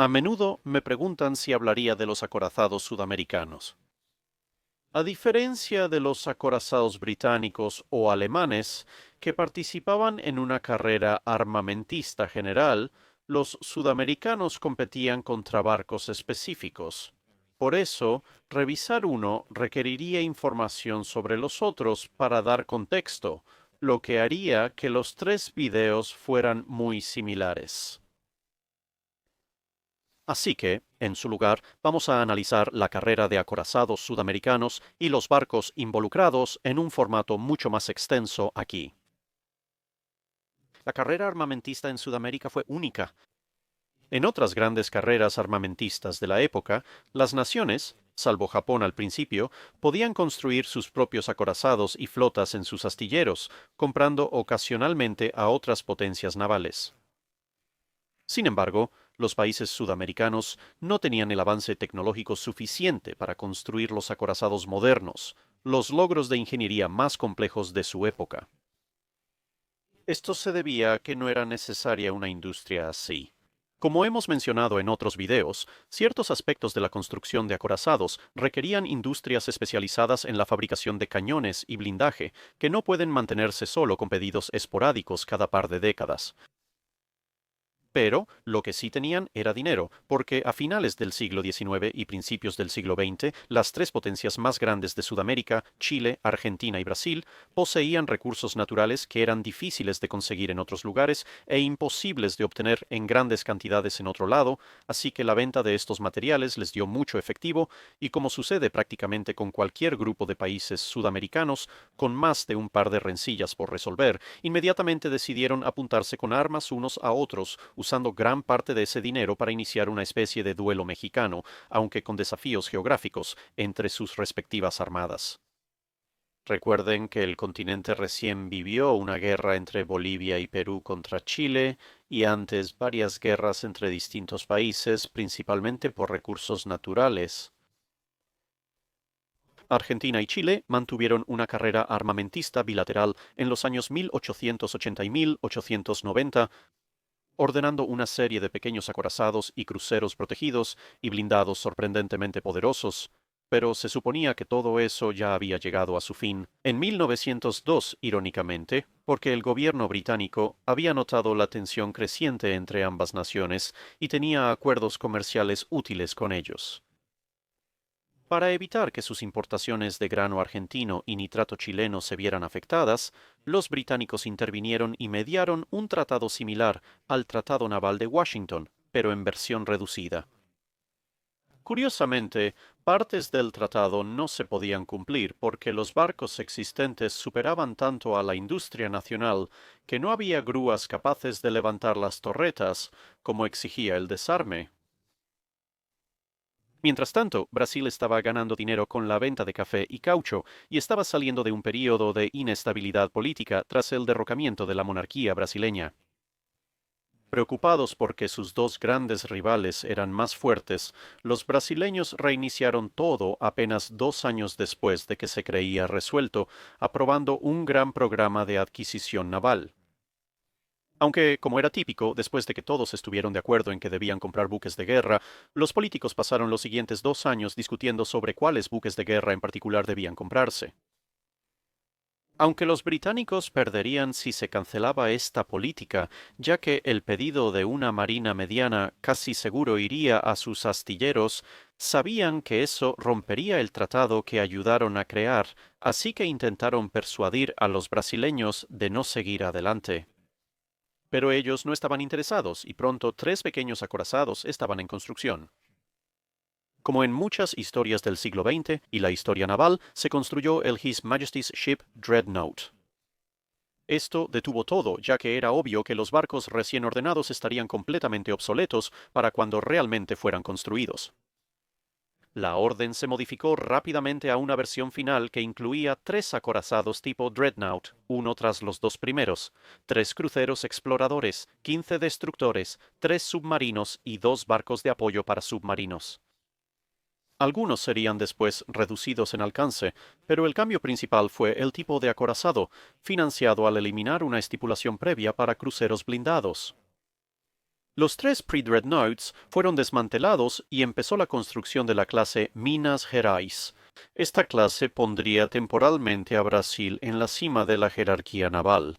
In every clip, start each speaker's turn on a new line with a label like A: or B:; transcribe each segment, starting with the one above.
A: A menudo me preguntan si hablaría de los acorazados sudamericanos. A diferencia de los acorazados británicos o alemanes, que participaban en una carrera armamentista general, los sudamericanos competían contra barcos específicos. Por eso, revisar uno requeriría información sobre los otros para dar contexto, lo que haría que los tres videos fueran muy similares. Así que, en su lugar, vamos a analizar la carrera de acorazados sudamericanos y los barcos involucrados en un formato mucho más extenso aquí. La carrera armamentista en Sudamérica fue única. En otras grandes carreras armamentistas de la época, las naciones, salvo Japón al principio, podían construir sus propios acorazados y flotas en sus astilleros, comprando ocasionalmente a otras potencias navales. Sin embargo, los países sudamericanos no tenían el avance tecnológico suficiente para construir los acorazados modernos, los logros de ingeniería más complejos de su época. Esto se debía a que no era necesaria una industria así. Como hemos mencionado en otros videos, ciertos aspectos de la construcción de acorazados requerían industrias especializadas en la fabricación de cañones y blindaje que no pueden mantenerse solo con pedidos esporádicos cada par de décadas. Pero lo que sí tenían era dinero, porque a finales del siglo XIX y principios del siglo XX, las tres potencias más grandes de Sudamérica, Chile, Argentina y Brasil, poseían recursos naturales que eran difíciles de conseguir en otros lugares e imposibles de obtener en grandes cantidades en otro lado, así que la venta de estos materiales les dio mucho efectivo y, como sucede prácticamente con cualquier grupo de países sudamericanos, con más de un par de rencillas por resolver, inmediatamente decidieron apuntarse con armas unos a otros, usando gran parte de ese dinero para iniciar una especie de duelo mexicano, aunque con desafíos geográficos, entre sus respectivas armadas. Recuerden que el continente recién vivió una guerra entre Bolivia y Perú contra Chile, y antes varias guerras entre distintos países, principalmente por recursos naturales. Argentina y Chile mantuvieron una carrera armamentista bilateral en los años 1880 y 1890, ordenando una serie de pequeños acorazados y cruceros protegidos y blindados sorprendentemente poderosos, pero se suponía que todo eso ya había llegado a su fin en 1902, irónicamente, porque el gobierno británico había notado la tensión creciente entre ambas naciones y tenía acuerdos comerciales útiles con ellos. Para evitar que sus importaciones de grano argentino y nitrato chileno se vieran afectadas, los británicos intervinieron y mediaron un tratado similar al Tratado Naval de Washington, pero en versión reducida. Curiosamente, partes del tratado no se podían cumplir porque los barcos existentes superaban tanto a la industria nacional que no había grúas capaces de levantar las torretas, como exigía el desarme. Mientras tanto, Brasil estaba ganando dinero con la venta de café y caucho y estaba saliendo de un período de inestabilidad política tras el derrocamiento de la monarquía brasileña. Preocupados porque sus dos grandes rivales eran más fuertes, los brasileños reiniciaron todo apenas 2 años después de que se creía resuelto, aprobando un gran programa de adquisición naval. Aunque, como era típico, después de que todos estuvieron de acuerdo en que debían comprar buques de guerra, los políticos pasaron los siguientes 2 años discutiendo sobre cuáles buques de guerra en particular debían comprarse. Aunque los británicos perderían si se cancelaba esta política, ya que el pedido de una marina mediana casi seguro iría a sus astilleros, sabían que eso rompería el tratado que ayudaron a crear, así que intentaron persuadir a los brasileños de no seguir adelante. Pero ellos no estaban interesados y pronto tres pequeños acorazados estaban en construcción. Como en muchas historias del siglo XX y la historia naval, se construyó el His Majesty's Ship Dreadnought. Esto detuvo todo, ya que era obvio que los barcos recién ordenados estarían completamente obsoletos para cuando realmente fueran construidos. La orden se modificó rápidamente a una versión final que incluía tres acorazados tipo Dreadnought, uno tras los dos primeros, tres cruceros exploradores, 15 destructores, tres submarinos y dos barcos de apoyo para submarinos. Algunos serían después reducidos en alcance, pero el cambio principal fue el tipo de acorazado, financiado al eliminar una estipulación previa para cruceros blindados. Los tres pre-dreadnoughts fueron desmantelados y empezó la construcción de la clase Minas Gerais. Esta clase pondría temporalmente a Brasil en la cima de la jerarquía naval.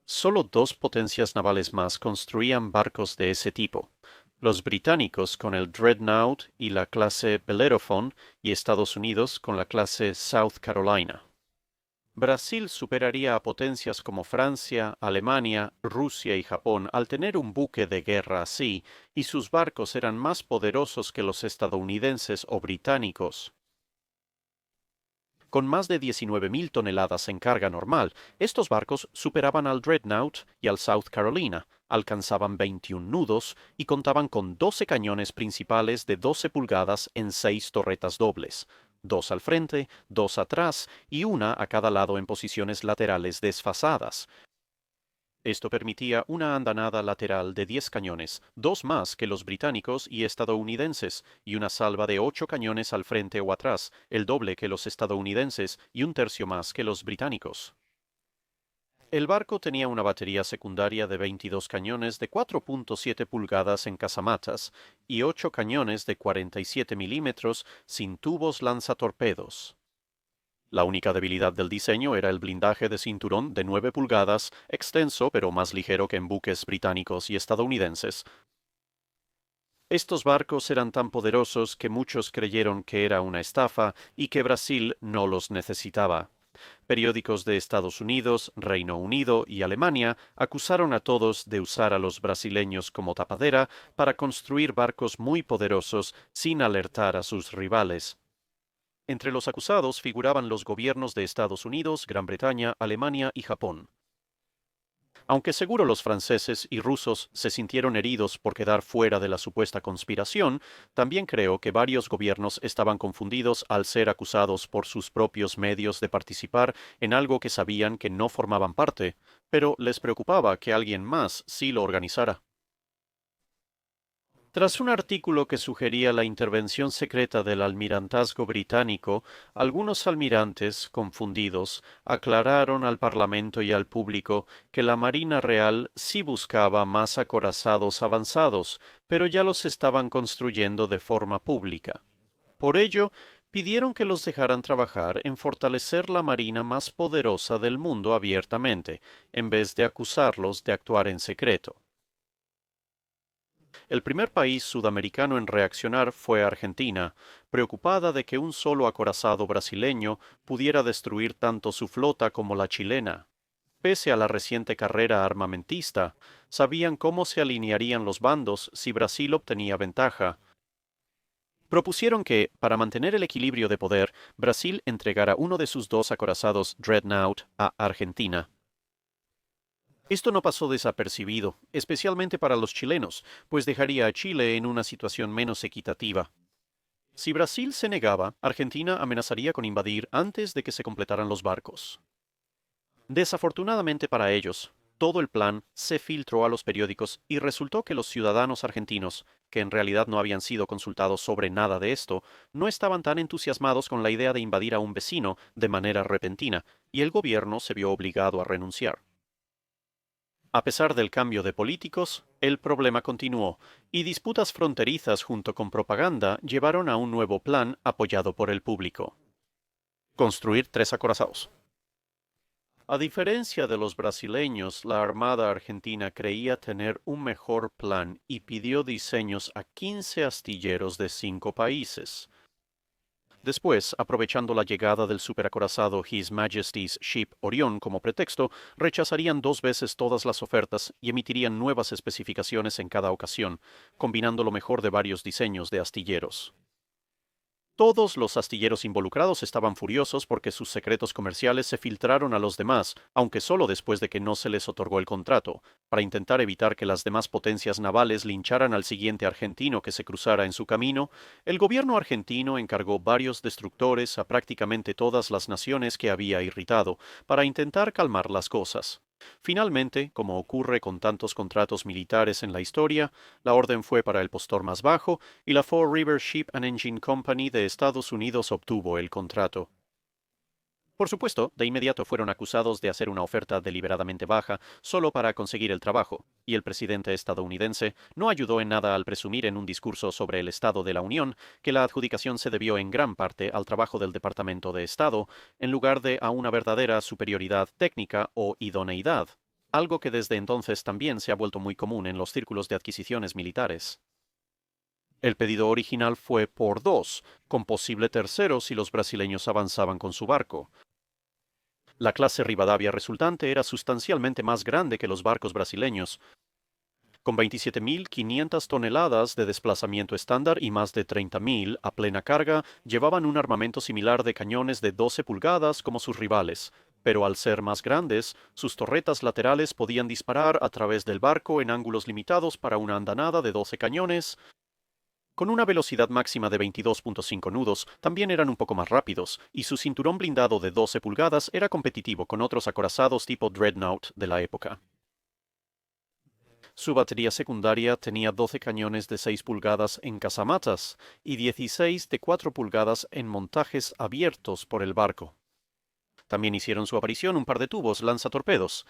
A: Solo dos potencias navales más construían barcos de ese tipo: los británicos con el Dreadnought y la clase Bellerophon, y Estados Unidos con la clase South Carolina. Brasil superaría a potencias como Francia, Alemania, Rusia y Japón al tener un buque de guerra así, y sus barcos eran más poderosos que los estadounidenses o británicos. Con más de 19.000 toneladas en carga normal, estos barcos superaban al Dreadnought y al South Carolina, alcanzaban 21 nudos y contaban con 12 cañones principales de 12 pulgadas en 6 torretas dobles, dos al frente, dos atrás y una a cada lado en posiciones laterales desfasadas. Esto permitía una andanada lateral de 10 cañones, dos más que los británicos y estadounidenses, y una salva de 8 cañones al frente o atrás, el doble que los estadounidenses y un tercio más que los británicos. El barco tenía una batería secundaria de 22 cañones de 4.7 pulgadas en casamatas y 8 cañones de 47 milímetros sin tubos lanzatorpedos. La única debilidad del diseño era el blindaje de cinturón de 9 pulgadas, extenso pero más ligero que en buques británicos y estadounidenses. Estos barcos eran tan poderosos que muchos creyeron que era una estafa y que Brasil no los necesitaba. Periódicos de Estados Unidos, Reino Unido y Alemania acusaron a todos de usar a los brasileños como tapadera para construir barcos muy poderosos sin alertar a sus rivales. Entre los acusados figuraban los gobiernos de Estados Unidos, Gran Bretaña, Alemania y Japón. Aunque seguro los franceses y rusos se sintieron heridos por quedar fuera de la supuesta conspiración, también creo que varios gobiernos estaban confundidos al ser acusados por sus propios medios de participar en algo que sabían que no formaban parte, pero les preocupaba que alguien más sí lo organizara. Tras un artículo que sugería la intervención secreta del almirantazgo británico, algunos almirantes, confundidos, aclararon al Parlamento y al público que la Marina Real sí buscaba más acorazados avanzados, pero ya los estaban construyendo de forma pública. Por ello, pidieron que los dejaran trabajar en fortalecer la marina más poderosa del mundo abiertamente, en vez de acusarlos de actuar en secreto. El primer país sudamericano en reaccionar fue Argentina, preocupada de que un solo acorazado brasileño pudiera destruir tanto su flota como la chilena. Pese a la reciente carrera armamentista, sabían cómo se alinearían los bandos si Brasil obtenía ventaja. Propusieron que, para mantener el equilibrio de poder, Brasil entregara uno de sus dos acorazados Dreadnought a Argentina. Esto no pasó desapercibido, especialmente para los chilenos, pues dejaría a Chile en una situación menos equitativa. Si Brasil se negaba, Argentina amenazaría con invadir antes de que se completaran los barcos. Desafortunadamente para ellos, todo el plan se filtró a los periódicos y resultó que los ciudadanos argentinos, que en realidad no habían sido consultados sobre nada de esto, no estaban tan entusiasmados con la idea de invadir a un vecino de manera repentina, y el gobierno se vio obligado a renunciar. A pesar del cambio de políticos, el problema continuó, y disputas fronterizas junto con propaganda llevaron a un nuevo plan apoyado por el público: construir 3 acorazados. A diferencia de los brasileños, la Armada Argentina creía tener un mejor plan y pidió diseños a 15 astilleros de 5 países. Después, aprovechando la llegada del superacorazado His Majesty's Ship Orion como pretexto, rechazarían 2 veces todas las ofertas y emitirían nuevas especificaciones en cada ocasión, combinando lo mejor de varios diseños de astilleros. Todos los astilleros involucrados estaban furiosos porque sus secretos comerciales se filtraron a los demás, aunque solo después de que no se les otorgó el contrato, para intentar evitar que las demás potencias navales lincharan al siguiente argentino que se cruzara en su camino. El gobierno argentino encargó varios destructores a prácticamente todas las naciones que había irritado, para intentar calmar las cosas. Finalmente, como ocurre con tantos contratos militares en la historia, la orden fue para el postor más bajo y la Fall River Ship and Engine Company de Estados Unidos obtuvo el contrato. Por supuesto, de inmediato fueron acusados de hacer una oferta deliberadamente baja solo para conseguir el trabajo, y el presidente estadounidense no ayudó en nada al presumir en un discurso sobre el Estado de la Unión que la adjudicación se debió en gran parte al trabajo del Departamento de Estado, en lugar de a una verdadera superioridad técnica o idoneidad, algo que desde entonces también se ha vuelto muy común en los círculos de adquisiciones militares. El pedido original fue por 2, con posible tercero si los brasileños avanzaban con su barco. La clase Rivadavia resultante era sustancialmente más grande que los barcos brasileños, con 27.500 toneladas de desplazamiento estándar y más de 30.000 a plena carga, llevaban un armamento similar de cañones de 12 pulgadas como sus rivales, pero al ser más grandes, sus torretas laterales podían disparar a través del barco en ángulos limitados para una andanada de 12 cañones. Con una velocidad máxima de 22.5 nudos, también eran un poco más rápidos, y su cinturón blindado de 12 pulgadas era competitivo con otros acorazados tipo Dreadnought de la época. Su batería secundaria tenía 12 cañones de 6 pulgadas en casamatas y 16 de 4 pulgadas en montajes abiertos por el barco. También hicieron su aparición un par de tubos lanzatorpedos.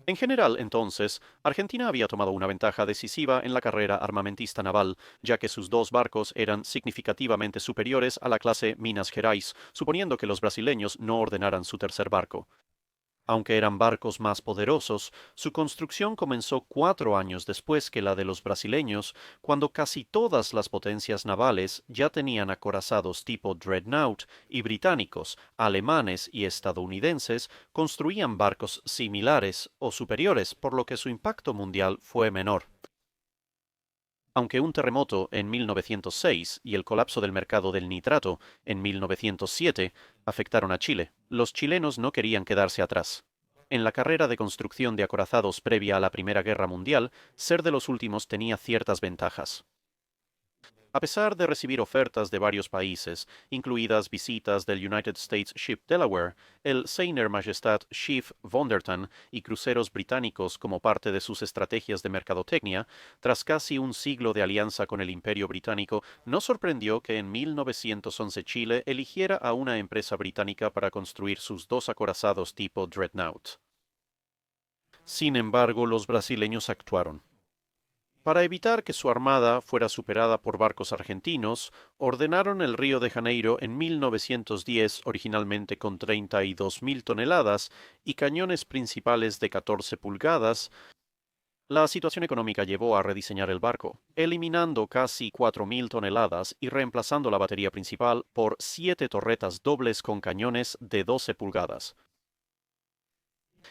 A: En general, entonces, Argentina había tomado una ventaja decisiva en la carrera armamentista naval, ya que sus dos barcos eran significativamente superiores a la clase Minas Gerais, suponiendo que los brasileños no ordenaran su tercer barco. Aunque eran barcos más poderosos, su construcción comenzó 4 años después que la de los brasileños, cuando casi todas las potencias navales ya tenían acorazados tipo Dreadnought y británicos, alemanes y estadounidenses construían barcos similares o superiores, por lo que su impacto mundial fue menor. Aunque un terremoto en 1906 y el colapso del mercado del nitrato en 1907 afectaron a Chile, los chilenos no querían quedarse atrás. En la carrera de construcción de acorazados previa a la Primera Guerra Mundial, ser de los últimos tenía ciertas ventajas. A pesar de recibir ofertas de varios países, incluidas visitas del United States Ship Delaware, el Seiner Majestat Schiff Vonderton y cruceros británicos como parte de sus estrategias de mercadotecnia, tras casi un siglo de alianza con el Imperio Británico, no sorprendió que en 1911 Chile eligiera a una empresa británica para construir sus dos acorazados tipo Dreadnought. Sin embargo, los brasileños actuaron. Para evitar que su armada fuera superada por barcos argentinos, ordenaron el Río de Janeiro en 1910 originalmente con 32.000 toneladas y cañones principales de 14 pulgadas. La situación económica llevó a rediseñar el barco, eliminando casi 4.000 toneladas y reemplazando la batería principal por 7 torretas dobles con cañones de 12 pulgadas.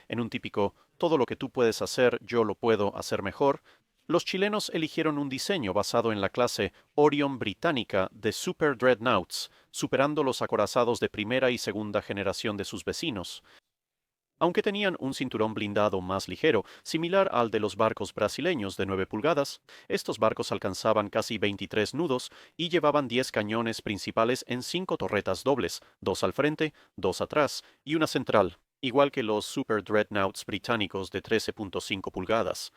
A: En un típico "todo lo que tú puedes hacer, yo lo puedo hacer mejor", los chilenos eligieron un diseño basado en la clase Orion británica de Super Dreadnoughts, superando los acorazados de primera y segunda generación de sus vecinos. Aunque tenían un cinturón blindado más ligero, similar al de los barcos brasileños de 9 pulgadas, estos barcos alcanzaban casi 23 nudos y llevaban 10 cañones principales en 5 torretas dobles, 2 al frente, 2 atrás y una central, igual que los Super Dreadnoughts británicos de 13.5 pulgadas.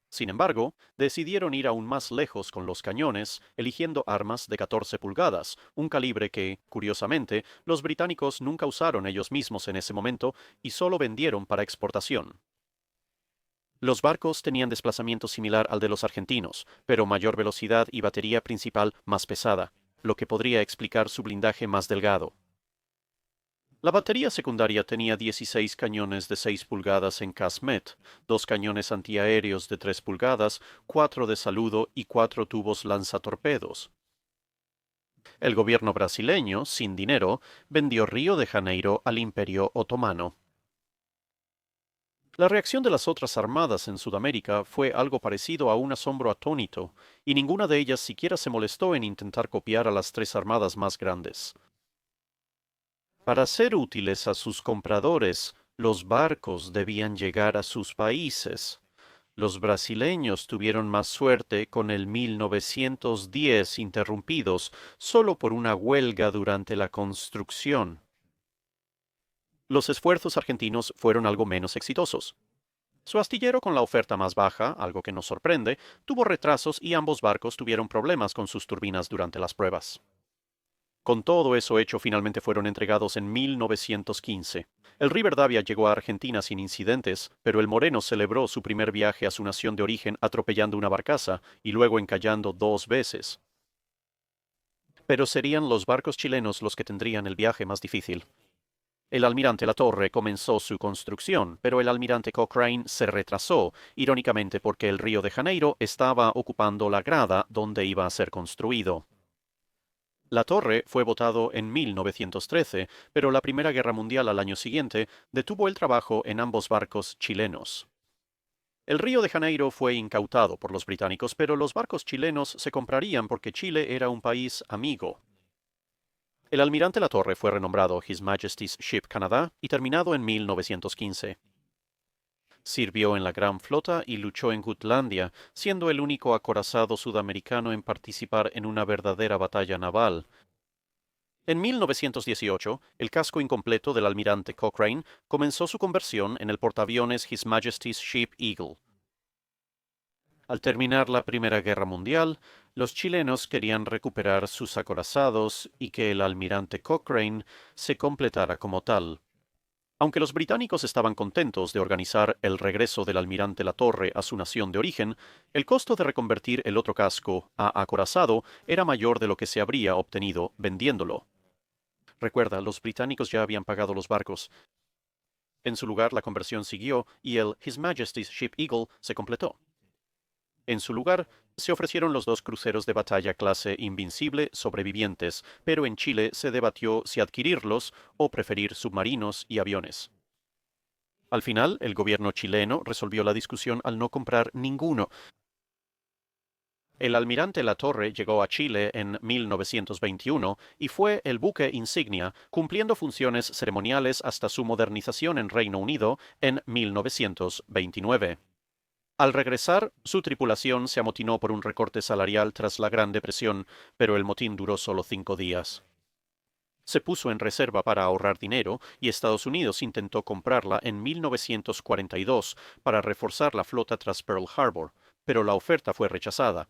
A: Sin embargo, decidieron ir aún más lejos con los cañones, eligiendo armas de 14 pulgadas, un calibre que, curiosamente, los británicos nunca usaron ellos mismos en ese momento y solo vendieron para exportación. Los barcos tenían desplazamiento similar al de los argentinos, pero mayor velocidad y batería principal más pesada, lo que podría explicar su blindaje más delgado. La batería secundaria tenía 16 cañones de 6 pulgadas en casmet, 2 cañones antiaéreos de 3 pulgadas, 4 de saludo y 4 tubos lanzatorpedos. El gobierno brasileño, sin dinero, vendió Río de Janeiro al Imperio Otomano. La reacción de las otras armadas en Sudamérica fue algo parecido a un asombro atónito, y ninguna de ellas siquiera se molestó en intentar copiar a las tres armadas más grandes. Para ser útiles a sus compradores, los barcos debían llegar a sus países. Los brasileños tuvieron más suerte con el 1910 interrumpidos solo por una huelga durante la construcción. Los esfuerzos argentinos fueron algo menos exitosos. Su astillero con la oferta más baja, algo que nos sorprende, tuvo retrasos y ambos barcos tuvieron problemas con sus turbinas durante las pruebas. Con todo eso hecho, finalmente fueron entregados en 1915. El Riverdavia llegó a Argentina sin incidentes, pero el Moreno celebró su primer viaje a su nación de origen atropellando una barcaza y luego encallando 2 veces. Pero serían los barcos chilenos los que tendrían el viaje más difícil. El almirante La Torre comenzó su construcción, pero el almirante Cochrane se retrasó, irónicamente porque el Río de Janeiro estaba ocupando la grada donde iba a ser construido. La torre fue votado en 1913, pero la Primera Guerra Mundial al año siguiente detuvo el trabajo en ambos barcos chilenos. El Río de Janeiro fue incautado por los británicos, pero los barcos chilenos se comprarían porque Chile era un país amigo. El almirante La Torre fue renombrado His Majesty's Ship Canada y terminado en 1915. Sirvió en la Gran Flota y luchó en Jutlandia, siendo el único acorazado sudamericano en participar en una verdadera batalla naval. En 1918, el casco incompleto del almirante Cochrane comenzó su conversión en el portaaviones His Majesty's Ship Eagle. Al terminar la Primera Guerra Mundial, los chilenos querían recuperar sus acorazados y que el almirante Cochrane se completara como tal. Aunque los británicos estaban contentos de organizar el regreso del almirante La Torre a su nación de origen, el costo de reconvertir el otro casco a acorazado era mayor de lo que se habría obtenido vendiéndolo. Recuerda, los británicos ya habían pagado los barcos. En su lugar, la conversión siguió y el His Majesty's Ship Eagle se completó. En su lugar, se ofrecieron los 2 cruceros de batalla clase Invincible sobrevivientes, pero en Chile se debatió si adquirirlos o preferir submarinos y aviones. Al final, el gobierno chileno resolvió la discusión al no comprar ninguno. El almirante La Torre llegó a Chile en 1921 y fue el buque insignia, cumpliendo funciones ceremoniales hasta su modernización en Reino Unido en 1929. Al regresar, su tripulación se amotinó por un recorte salarial tras la Gran Depresión, pero el motín duró solo 5 días. Se puso en reserva para ahorrar dinero y Estados Unidos intentó comprarla en 1942 para reforzar la flota tras Pearl Harbor, pero la oferta fue rechazada.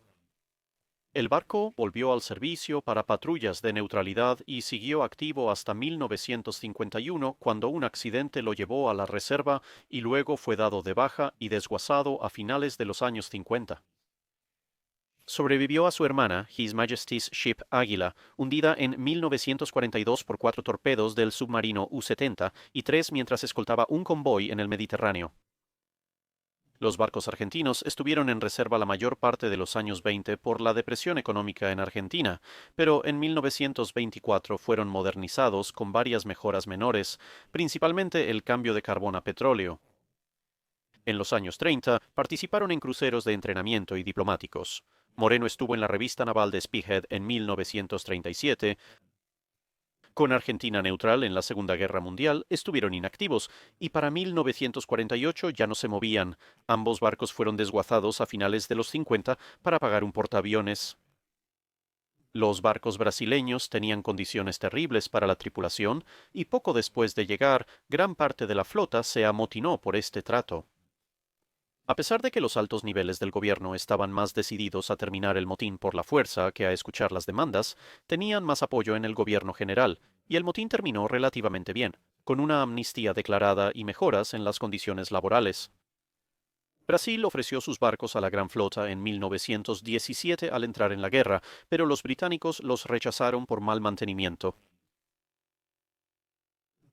A: El barco volvió al servicio para patrullas de neutralidad y siguió activo hasta 1951, cuando un accidente lo llevó a la reserva y luego fue dado de baja y desguazado a finales de los años 50. Sobrevivió a su hermana, His Majesty's Ship Águila, hundida en 1942 por 4 torpedos del submarino U-70 y 3 mientras escoltaba un convoy en el Mediterráneo. Los barcos argentinos estuvieron en reserva la mayor parte de los años 20 por la depresión económica en Argentina, pero en 1924 fueron modernizados con varias mejoras menores, principalmente el cambio de carbón a petróleo. En los años 30 participaron en cruceros de entrenamiento y diplomáticos. Moreno estuvo en la revista naval de Spearhead en 1937. Con Argentina neutral en la Segunda Guerra Mundial, estuvieron inactivos y para 1948 ya no se movían. Ambos barcos fueron desguazados a finales de los 50 para pagar un portaaviones. Los barcos brasileños tenían condiciones terribles para la tripulación y poco después de llegar, gran parte de la flota se amotinó por este trato. A pesar de que los altos niveles del gobierno estaban más decididos a terminar el motín por la fuerza que a escuchar las demandas, tenían más apoyo en el gobierno general, y el motín terminó relativamente bien, con una amnistía declarada y mejoras en las condiciones laborales. Brasil ofreció sus barcos a la Gran Flota en 1917 al entrar en la guerra, pero los británicos los rechazaron por mal mantenimiento.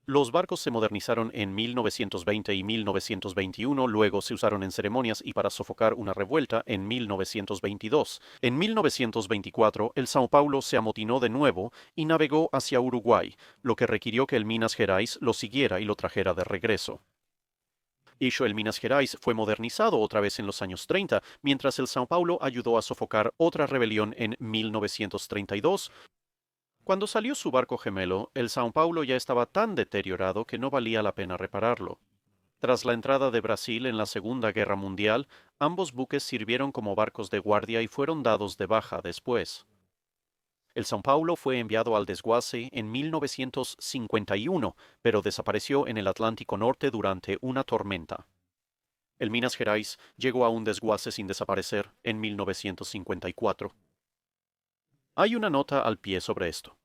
A: Los barcos se modernizaron en 1920 y 1921, luego se usaron en ceremonias y para sofocar una revuelta en 1922. En 1924, el São Paulo se amotinó de nuevo y navegó hacia Uruguay, lo que requirió que el Minas Gerais lo siguiera y lo trajera de regreso. El Minas Gerais fue modernizado otra vez en los años 30, mientras el São Paulo ayudó a sofocar otra rebelión en 1932. Cuando salió su barco gemelo, el São Paulo ya estaba tan deteriorado que no valía la pena repararlo. Tras la entrada de Brasil en la Segunda Guerra Mundial, ambos buques sirvieron como barcos de guardia y fueron dados de baja después. El São Paulo fue enviado al desguace en 1951, pero desapareció en el Atlántico Norte durante una tormenta. El Minas Gerais llegó a un desguace sin desaparecer en 1954. Hay una nota al pie sobre esto.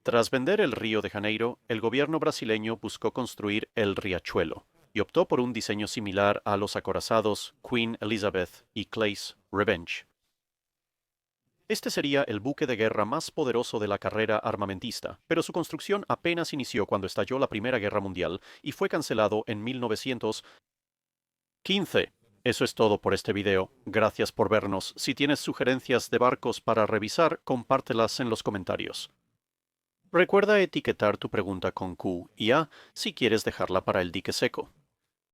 A: Tras vender el Río de Janeiro, el gobierno brasileño buscó construir el Riachuelo y optó por un diseño similar a los acorazados Queen Elizabeth y Clay's Revenge. Este sería el buque de guerra más poderoso de la carrera armamentista, pero su construcción apenas inició cuando estalló la Primera Guerra Mundial y fue cancelado en 1915. Eso es todo por este video. Gracias por vernos. Si tienes sugerencias de barcos para revisar, compártelas en los comentarios. Recuerda etiquetar tu pregunta con Q y A si quieres dejarla para el dique seco.